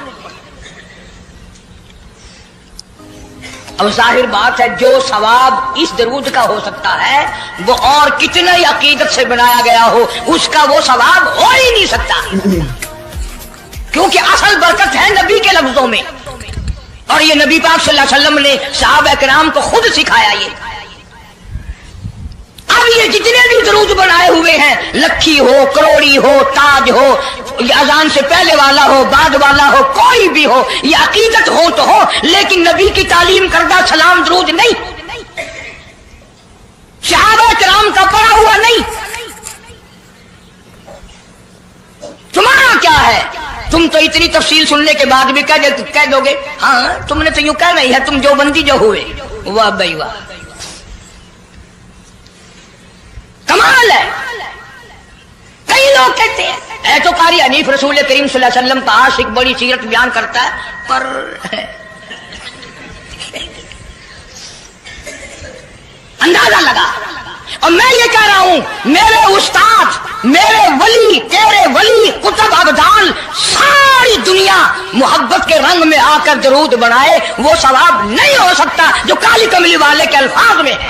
अब जाहिर बात है, जो सवाब इस दरूद का हो सकता है वो और कितने ही अकीदत से बनाया गया हो, उसका वो सवाब हो ही नहीं सकता। क्योंकि असल बरकत है नबी के लफ्जों में। اور یہ نبی پاک صلی اللہ علیہ وسلم نے صحابہ کرام کو خود سکھایا یہ. اب یہ جتنے بھی درود بنائے ہوئے ہیں، لکھی ہو، کروڑی ہو، تاج ہو، یہ اذان سے پہلے والا ہو، بعد والا ہو، کوئی بھی ہو، یہ عقیدت ہو تو ہو، لیکن نبی کی تعلیم کردہ سلام درود نہیں، صحابہ کرام کا پڑھا ہوا نہیں. تمہارا کیا ہے؟ تم تو اتنی تفصیل سننے کے بعد بھی کہہ دو گے ہاں تم نے تو یوں کہہ نہیں ہے، تم جو بندی جو ہوئے. واہ بھائی واہ، کمال ہے. کئی لوگ کہتے ہیں اے تو قاری حنیف رسول کریم صلی اللہ علیہ وسلم کا عاشق، بڑی سیرت بیان کرتا ہے، پر اندازہ لگا. اور میں یہ کہہ رہا ہوں میرے استاد، میرے ولی، تیرے ولی، کتب ابدال، ساری دنیا محبت کے رنگ میں آ کر درود بنائے، وہ ثواب نہیں ہو سکتا جو کالی کملی والے کے الفاظ میں ہے.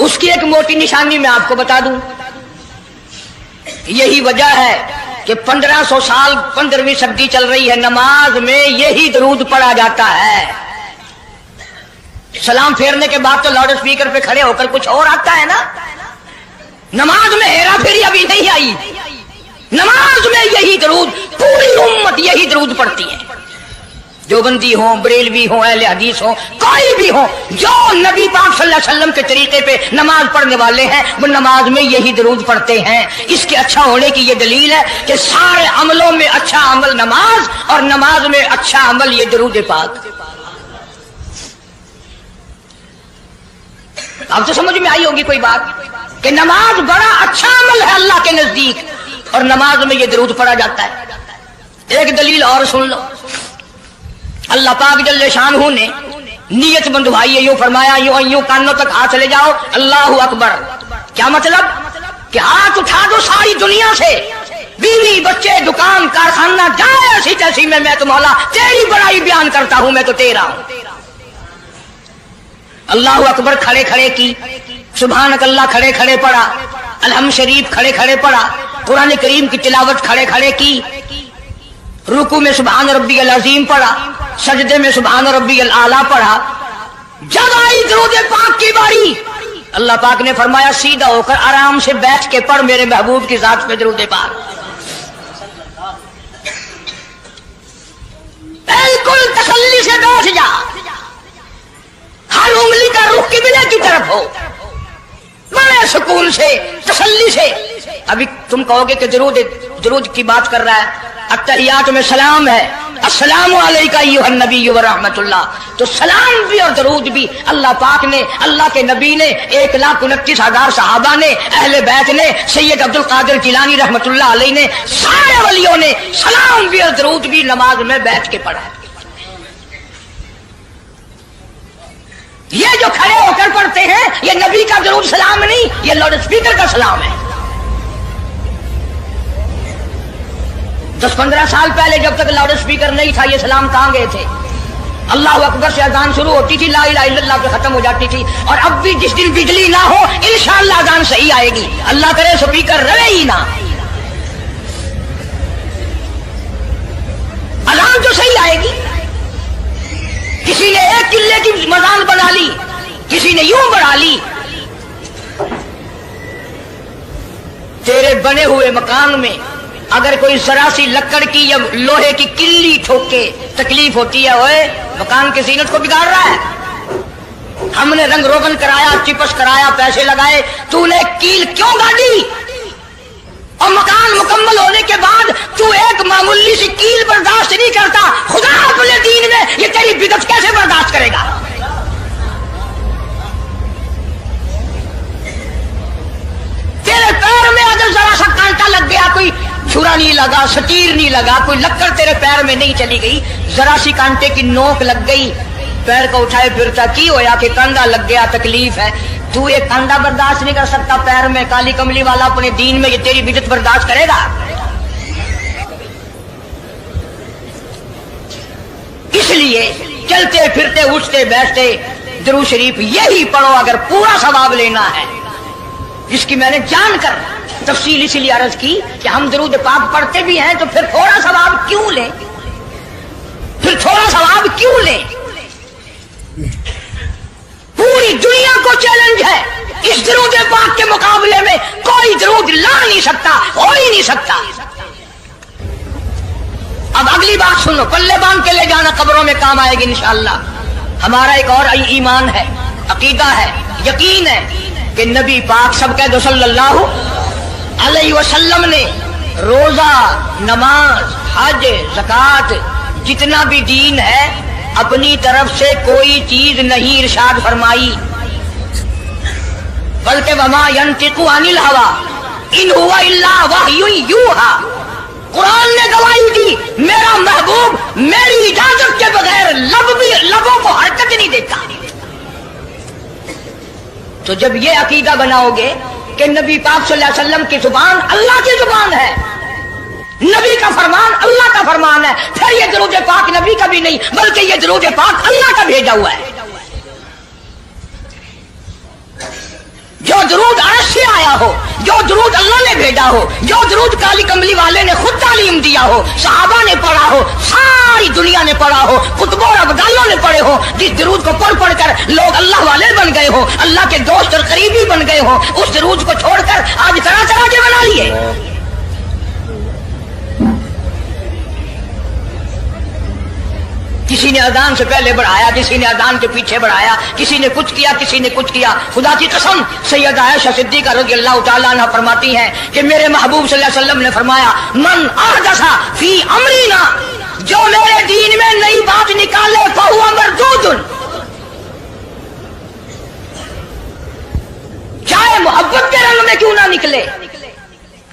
اس کی ایک موٹی نشانی میں آپ کو بتا دوں. یہی وجہ ہے کہ 1500 سال 15ویں صدی چل رہی ہے، نماز میں یہی درود پڑھا جاتا ہے. سلام پھیرنے کے بعد تو لاؤڈ اسپیکر پہ کھڑے ہو کر کچھ اور آتا ہے نا. نماز میں ہیرا پھیری ابھی نہیں آئی. نماز میں یہی درود، پوری امت یہی درود پڑھتی ہے، جو بندی ہوں، بریلوی ہوں، اہل حدیث ہوں، کوئی بھی ہوں، جو نبی پاک صلی اللہ علیہ وسلم کے طریقے پہ نماز پڑھنے والے ہیں وہ نماز میں یہی درود پڑھتے ہیں. اس کے اچھا ہونے کی یہ دلیل ہے کہ سارے عملوں میں اچھا عمل نماز، اور نماز میں اچھا عمل یہ درود پاک. اب تو سمجھ میں آئی ہوگی کوئی بات کہ نماز بڑا اچھا عمل ہے اللہ کے نزدیک، اور نماز میں یہ درود پڑھا جاتا ہے. ایک دلیل اور سن لو. اللہ پاک جل شانہ نے نیت بندھوائی ہے، یوں فرمایا یوں کانوں تک ہاتھ لے جاؤ، اللہ اکبر. کیا مطلب؟ کہ ہاتھ اٹھا دو ساری دنیا سے، بیوی بچے دکان کارخانہ جائے ایسی تیسی میں تو مولا تیری بڑائی بیان کرتا ہوں، میں تو تیرا ہوں. اللہ اکبر کھڑے کھڑے کی، سبحانک اللہ کھڑے کھڑے پڑھا، الحمد شریف کھڑے کھڑے پڑھا، قرآن کریم کی تلاوت کھڑے کھڑے کی، رکوع میں سبحان ربی العظیم پڑھا، سجدے میں سبحان ربی الاعلیٰ پڑھا. جب آئی درود پاک کی باری، اللہ پاک نے فرمایا سیدھا ہو کر آرام سے بیٹھ کے پڑھ میرے محبوب کی ذات پہ درود پاک. بالکل تسلی سے بیٹھ جا، ہر انگلی کا رخ قبلے کی طرف ہو، بڑے سکون سے تسلی سے. ابھی تم کہو گے کہ درود کی بات کر رہا ہے، التحیات میں سلام ہے، السلام علیکہ ایھا النبی ورحمۃ اللہ. تو سلام بھی اور درود بھی اللہ پاک نے، اللہ کے نبی نے، 1,29,000 صحابہ نے، اہل بیت نے، سید عبد القادر جیلانی رحمۃ اللہ علیہ نے، سارے ولیوں نے سلام بھی اور درود بھی نماز میں بیٹھ کے پڑھا. یہ جو کھڑے ہو کر پڑھتے ہیں یہ نبی کا درود سلام نہیں، یہ لاؤڈ اسپیکر کا سلام ہے. 10-15 سال پہلے جب تک لاؤڈ اسپیکر نہیں تھا یہ سلام کہاں گئے تھے؟ اللہ اکبر سے اذان شروع ہوتی تھی، لا الہ الا اللہ پہ ختم ہو جاتی تھی. اور اب بھی جس دن بجلی نہ ہو انشاءاللہ اذان صحیح آئے گی، اللہ کرے اسپیکر رہے ہی نہ، اذان تو صحیح آئے گی. کسی نے ایک قلعے کی مزان بنا لی، کسی نے یوں بنا لی. تیرے بنے ہوئے مکان میں اگر کوئی ذرا سی لکڑ کی یا لوہے کی کلی ٹھوکے تکلیف ہوتی ہے، اوئے مکان کی زینت کو بگاڑ رہا ہے. ہم نے رنگ روغن کرایا، چپس کرایا، پیسے لگائے، تو نے کیل کیوں گاڑی؟ اور مکان مکمل ہونے کے بعد تو ایک معمولی سی کیل برداشت نہیں کرتا، خدا اپنے دین میں یہ تیری بدعت کیسے برداشت کرے گا؟ تیرے پیر میں اگر ذرا سا کانٹا لگ گیا، کوئی چھرا نہیں لگا، سٹیر نہیں لگا، کوئی لکڑ تیرے پیر میں نہیں چلی گئی، ذرا سی کانٹے کی نوک لگ گئی، پیر کو اٹھائے پھرتا کی ہویا کہ کانڈا لگ گیا، تکلیف ہے. تو ایک کانڈا برداشت نہیں کر سکتا پیر میں، کالی کملی والا اپنے دین میں یہ تیری بدعت برداشت کرے گا؟ اس لیے چلتے پھرتے اٹھتے بیٹھتے درود شریف یہی پڑھو اگر پورا ثواب لینا ہے، جس کی میں نے جان کر तफसील इसलिए अर्ज की कि हम दरूद पाक पढ़ते भी हैं तो फिर थोड़ा सवाब क्यों लें, फिर थोड़ा सवाब क्यों लें। पूरी दुनिया को चैलेंज है, इस दरूद पाक के मुकाबले में कोई दरूद ला नहीं सकता, हो ही नहीं सकता। अब अगली बात सुनो, पल्ले बांध के ले जाना, कब्रों में काम आएगी इंशाअल्लाह। हमारा एक और ईमान है, अकीदा है, यकीन है कि नबी पाक सब कह दो सल्लल्लाहु अलैहि वसल्लम ने रोजा, नमाज, हज, ज़कात, जितना भी दीन है अपनी तरफ से कोई चीज नहीं इरशाद फरमाई, बल्कि वमा यंतिकु अनिल हवा इन हुवा इल्ला वह्युन यूहा। कुरान ने गवाही दी, मेरा महबूब मेरी इजाजत के बगैर लबों को हरकत नहीं देता। तो जब ये अकीदा बनाओगे कि नबी पाक सल्लल्लाहु अलैहि वसल्लम की जुबान अल्लाह की जुबान है, नबी का फरमान अल्लाह का फरमान है, फिर ये दरूद पाक नबी का भी नहीं बल्कि ये दरूद पाक अल्लाह का भेजा हुआ है। जो दरूद अर्श से आया हो, जो दरूद अल्लाह ने भेजा हो, जो दरूद काली कमली वाले ने खुद तालीम दिया हो, सहाबा ने पढ़ा हो, सारी दुनिया ने पढ़ा हो, कुतुब और अब्दालों ने पढ़े हो, जिस दरूद को पढ़ पढ़ कर लोग अल्लाह वाले बन गए हो, अल्लाह के दोस्त और करीबी बन गए हो, उस दरूद को छोड़कर आज तरह तरह के बना लिए। किसी ने अजान से पहले बढ़ाया, किसी ने अजान के पीछे बढ़ाया, किसी ने कुछ किया, किसी ने कुछ किया। खुदा की कसम सैयदा आयशा सिद्दीका रज़ियल्लाहु ताला अन्हा फरमाती हैं कि मेरे महबूब सल्लल्लाहु अलैहि वसल्लम ने फरमाया, मन अहदसा फी अमरीना, जो मेरे दीन में नई बात निकाले फहुवा मरदूदुन, चाहे मोहब्बत के रंग में क्यों ना निकले,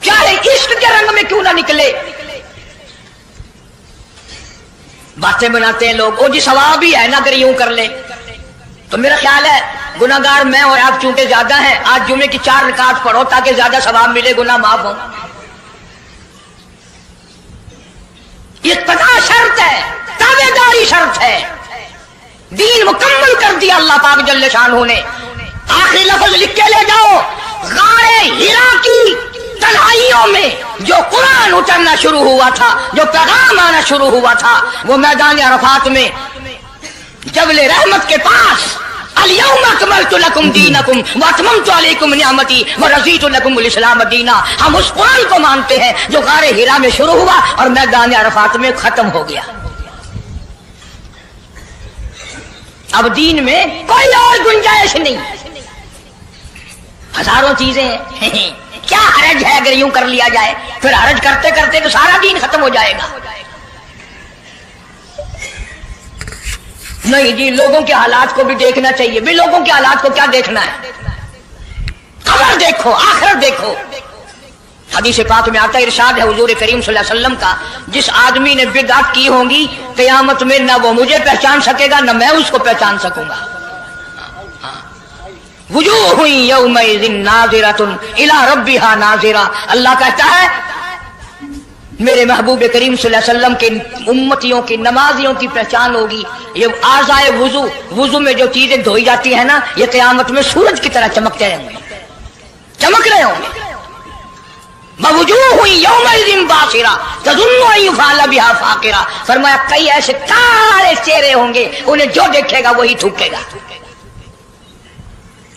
चाहे इश्क के रंग में क्यों ना निकले। बातें बनाते हैं लोग, ओ जी सवाब ही है ना, अगर यूं कर ले। तो मेरा ख्याल है गुनाहगार मैं और आप चूंकि ज्यादा हैं, आज जुमे की 4 रकात पढ़ो ताकि ज्यादा सवाब मिले, गुनाह माफ हो। ये तदा शर्त है, ताबेदारी शर्त है। दीन मुकम्मल कर दिया अल्लाह पाक जल्ले शानहू ने। आखिरी लफ्ज लिख के ले जाओ, गारे हिरा की तन्हाइयों में जो कुरान उतरना शुरू हुआ था, जो पैगाम आना शुरू हुआ था, वो मैदान अरफात में जबले रहमत के पास, अल-यौमा अकमलतु लकुम दीनकुम व अतममतु अलैकुम निअमती व रज़ीतु लकुमुल इस्लाम दीना। हम उस कुरान को मानते हैं जो गारे हिरा में शुरू हुआ और मैदान अरफात में खत्म हो गया। अब दीन में कोई और गुंजाइश नहीं, हजारों चीजें हैं। क्या हरज है अगर यूं कर लिया जाए, फिर हरज करते करते तो सारा दीन खत्म हो जाएगा। नहीं जी, लोगों के हालात को भी देखना चाहिए। भी लोगों के हालात को क्या देखना है, कब्र देखो, आखिरत देखो। हदीस पाक में आता है, इरशाद है हुजूर करीम सल्लल्लाहु अलैहि वसल्लम का, जिस आदमी ने बिदअत की होंगी क़यामत में न वो मुझे पहचान सकेगा न मैं उसको पहचान सकूंगा। वुजूहुन यौमइज़िन नाज़िरतुन इला रब्बिहा नाज़िरा। अल्लाह कहता है मेरे महबूब करीम सल्लल्लाहु अलैहि वसल्लम के उम्मतियों की, नमाजियों की पहचान होगी। ये आज़ाए वुजू, वुजू में जो चीजें धोई जाती है ना, ये क़यामत में सूरज की तरह चमकते रहेंगे, चमक रहे होंगे। ववुजूहुन यौमइज़िन बासिरा तज़ुन्नु अन युफ़अला बिहा फ़ाक़िरा। फरमाया कई ऐसे काले चेहरे होंगे, उन्हें जो देखेगा वही थूकेगा।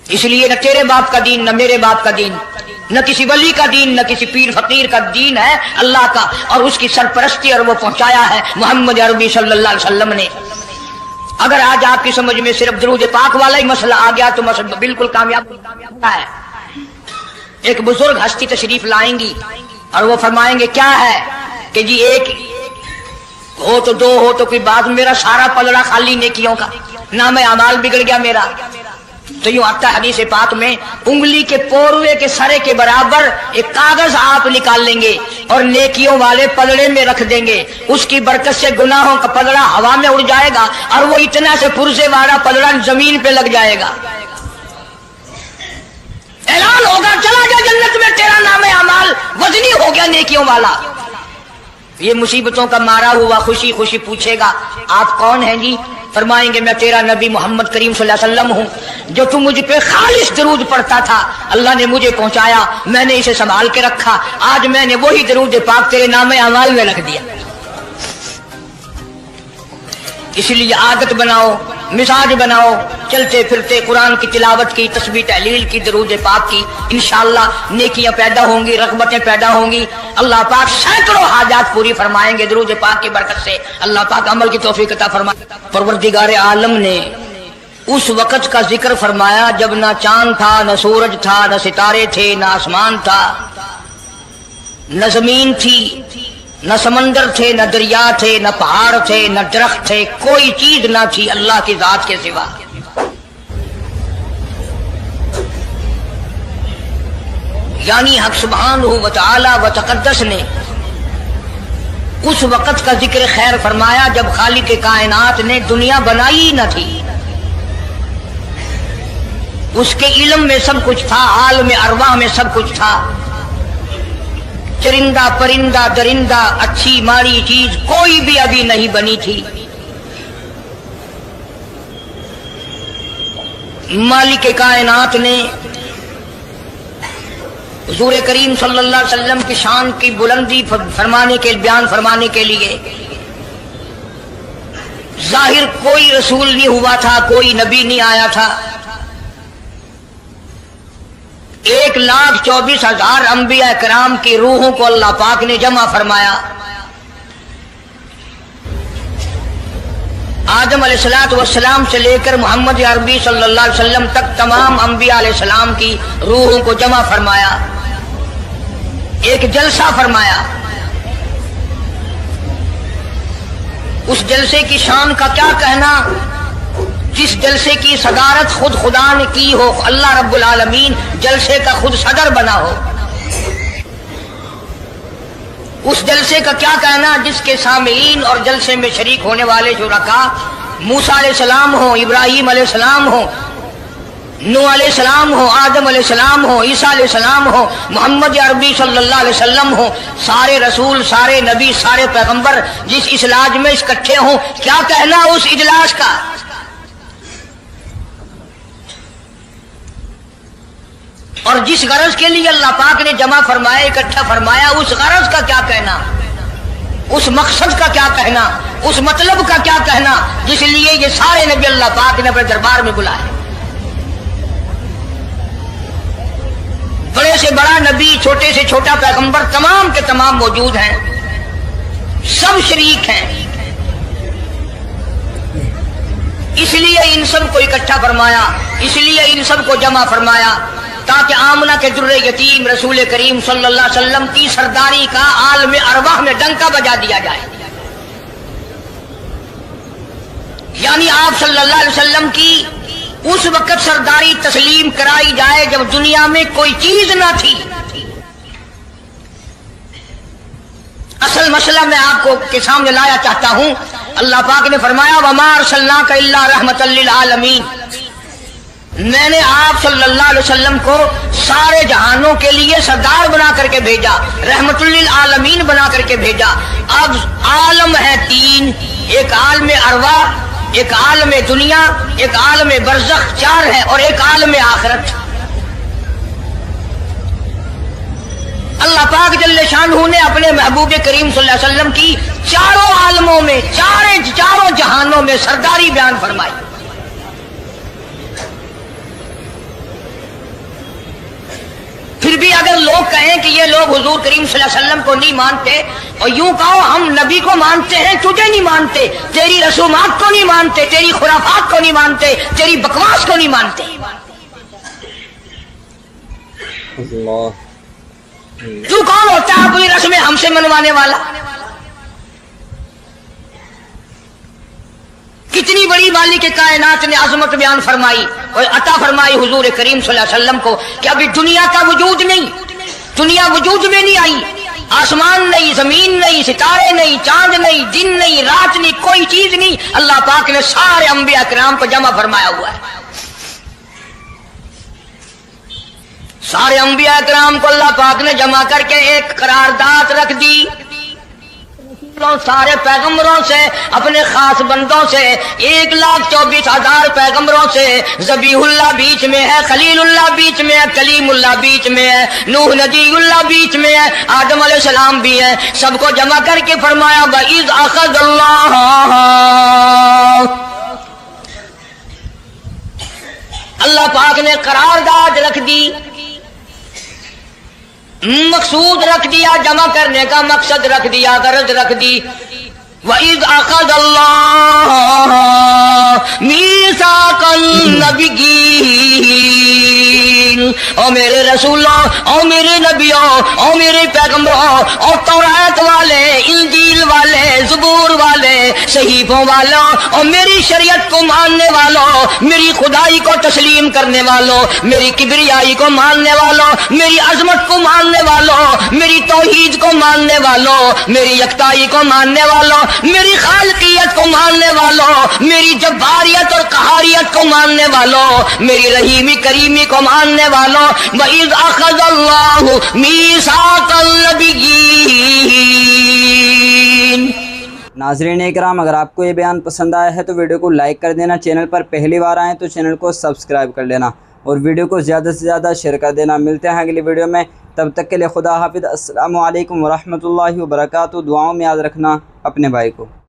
इसलिए न तेरे बाप का दीन, न मेरे बाप का दीन, न किसी वली का दीन, न किसी पीर फकीर का दीन है, अल्लाह का, और उसकी सरपरस्ती और वो पहुंचाया है मोहम्मद अरबी सल्लल्लाहु अलैहि वसल्लम ने। अगर आज आपकी समझ में सिर्फ दरूद पाक वाला ही मसला आ गया तो मसला बिल्कुल कामयाब है। एक बुजुर्ग हस्ती तशरीफ लाएंगी और वो फरमाएंगे क्या है कि जी एक हो तो दो हो तो कोई बात, मेरा सारा पलड़ा खाली नेकियों का, ना मैं अमाल बिगड़ गया मेरा। तो यूं आता है हदीस पाक में, उंगली के पोरवे के सरे के बराबर एक कागज आप निकाल लेंगे और नेकियों वाले पलड़े में रख देंगे। उसकी बरकत से गुनाहों का पलड़ा हवा में उड़ जाएगा और वो इतना से पुरजे वाला पलड़ा जमीन पे लग जाएगा। ऐलान होगा चला गया जन्नत में, तेरा नाम अमाल वजनी हो गया नेकियों वाला। ये मुसीबतों का मारा हुआ खुशी खुशी पूछेगा आप कौन हैं जी? फरमाएंगे मैं तेरा नबी मोहम्मद करीम सल्लल्लाहु अलैहि वसल्लम हूँ जो तू मुझ पे खालिश दरूद पढ़ता था, अल्लाह ने मुझे पहुंचाया, मैंने इसे संभाल के रखा, आज मैंने वही दरूद पाक तेरे नाम अमाल में रख दिया। इसलिए आदत बनाओ, मिजाज बनाओ, चलते फिरते कुरान की तिलावत की, तस्बीह तहलील की, दरूद पाक की, इंशाअल्लाह नेकियां पैदा होंगी, रग़बतें पैदा होंगी। अल्लाह पाक सैकड़ों हाजात पूरी फरमाएंगे दरूद पाक की बरकत से। अल्लाह पाक अमल की तौफीक अता फरमाए। परवरदिगार आलम ने उस वक़्त का जिक्र फरमाया जब ना चांद था, न सूरज था, न सितारे थे, न आसमान था, न जमीन थी, न समंदर थे, न दरिया थे, न पहाड़ थे, न दरख्त थे, कोई चीज ना थी अल्लाह की जात के सिवा। यानी हक सुब्हानहू व तआला व तक़द्दस ने उस वक़्त का जिक्र खैर फरमाया जब खालिक कायनात ने दुनिया बनाई ही न थी। उसके इल्म में सब कुछ था, आलम अरवाह में सब कुछ था। चरिंदा परिंदा दरिंदा अच्छी माड़ी चीज कोई भी अभी नहीं बनी थी। मालिक कायनात ने हुजूर करीम सल्लल्लाहु अलैहि वसल्लम की शान की बुलंदी फरमाने के बयान फरमाने के लिए जाहिर कोई रसूल नहीं हुआ था, कोई नबी नहीं आया था। 1,24,000 अंबिया कराम की रूहों को अल्लाह पाक ने जमा फरमाया। आदम अलैहिस्सलातु वस्सलाम से लेकर मोहम्मद अरबी सल्लल्लाहु अलैहि वसल्लम तक तमाम अंबिया अलैहिस्सलाम की रूहों को जमा फरमाया, एक जलसा फरमाया। उस जलसे की शान का क्या कहना, जिस जलसे की सदारत खुद खुदा ने की हो, अल्लाह रब्बुल आलमीन जलसे का खुद सदर बना हो। उस जलसे का क्या कहना जिसके सामीन और जलसे में शरीक होने वाले शुरका मूसा अलैहिस्सलाम हो, इब्राहिम अलैहिस्सलाम हो, नूह अलैहिस्सलाम हो, आदम अलैहिस्सलाम हो, ईसा अलैहिस्सलाम हो, मोहम्मद अरबी सल्लल्लाहु अलैहि वसल्लम हो, सारे रसूल, सारे नबी, सारे पैगंबर जिस इजलास में इकट्ठे हों, क्या कहना उस इजलास का। और जिस गरज के लिए अल्लाह पाक ने जमा फरमाया, इकट्ठा फरमाया, उस गरज का क्या कहना, उस मकसद का क्या कहना, उस मतलब का क्या कहना जिस लिए ये सारे नबी अल्लाह पाक ने अपने दरबार में बुलाए। बड़े से बड़ा नबी, छोटे से छोटा पैगंबर, तमाम के तमाम मौजूद हैं, सब शरीक हैं। इसलिए इन सब को इकट्ठा फरमाया, इसलिए इन सब को जमा फरमाया ताकि आमना के दुर्रे यतीम रसूल करीम सल्लल्लाहु अलैहि वसल्लम की सरदारी का आलम अरवाह में डंका बजा दिया जाए। यानी आप सल्लल्लाहु अलैहि वसल्लम की उस वक्त सरदारी तस्लीम कराई जाए जब दुनिया में कोई चीज ना थी। असल मसला मैं आपको के सामने लाया चाहता हूं। अल्लाह पाक ने फरमाया वमा अरसलनाका इल्ला रहमतल लिल आलमीन, मैंने आप सल्लल्लाहु अलैहि वसल्लम को सारे जहानों के लिए सरदार बना करके भेजा, रहमतुल लिल आलमीन बना करके भेजा। अब आलम है तीन, एक आलम अरवा, एक आलम दुनिया, एक आलम बरज़ख, चार है, और एक आलम आखिरत। अल्लाह पाक जल्ले शानहू ने अपने महबूब करीम सल्लल्लाहु अलैहि वसल्लम की चारों आलमों में, चारों जहानों में सरदारी बयान फरमाई। फिर भी अगर लोग कहें कि ये लोग हुजूर करीम सल्लल्लाहु अलैहि वसल्लम को नहीं मानते, और यूं कहो हम नबी को मानते हैं, तुझे नहीं मानते, तेरी रसूमात को नहीं मानते, तेरी खुराफात को नहीं मानते, तेरी बकवास को नहीं मानते। तू कौन होता है अपनी रस्में हमसे मनवाने वाला? कितनी बड़ी मालिक के कायनात ने अजमत बयान फरमाई और अता फरमाई हुजूर करीम सल्लल्लाहु अलैहि वसल्लम को कि अभी दुनिया का वजूद नहीं, दुनिया वजूद में नहीं आई, आसमान नहीं, जमीन नहीं, सितारे नहीं, चांद नहीं, दिन नहीं, रात नहीं, कोई चीज नहीं। अल्लाह पाक ने सारे अंबिया किराम को जमा फरमाया हुआ है। सारे अंबिया किराम को अल्लाह पाक ने जमा करके एक करारदाद रख दी। سارے پیغمبروں سے، اپنے خاص بندوں سے، 1,24,000 پیغمبروں سے، ذبیح اللہ بیچ میں ہے، خلیل اللہ بیچ میں ہے، کلیم اللہ بیچ میں ہے، نوح نبی اللہ بیچ میں ہے، آدم علیہ السلام بھی ہے، سب کو جمع کر کے فرمایا وَإِذْ أَخَذَ اللہ پاک نے قرارداد رکھ دی، مقصود رکھ دیا، جمع کرنے کا مقصد رکھ دیا، غرض رکھ دی۔ وَإِذْ أَخَذَ اللَّهُ مِيثَاقَ النَّبِيِّينَ، او میرے رسولوں، او میرے نبیوں، او میرے پیغمبروں، اور تورات والے، انجیل والے، زبور والے، صحیفوں والوں، اور میری شریعت کو ماننے والوں، میری خدائی کو تسلیم کرنے والوں، میری کبریائی کو ماننے والوں، میری عظمت کو ماننے والوں، میری توحید کو ماننے والوں، میری یکتائی کو ماننے والوں، میری خالقیت کو ماننے والوں، میری جباریت اور قہاریت کو ماننے والوں، میری رحیمی کریمی کو ماننے والوں، وَإِذْ أَخَذَ اللَّهُ مِيثَاقَ النَّبِيِّينَ۔ ناظرین اکرام، اگر آپ کو یہ بیان پسند آیا ہے تو ویڈیو کو لائک کر دینا، چینل پر پہلی بار آئیں تو چینل کو سبسکرائب کر لینا اور ویڈیو کو زیادہ سے زیادہ شیئر کر دینا۔ ملتے ہیں اگلی ویڈیو میں، تب تک کے لیے خدا حافظ۔ السلام علیکم ورحمۃ اللہ وبرکاتہ۔ دعاؤں میں یاد رکھنا اپنے بھائی کو۔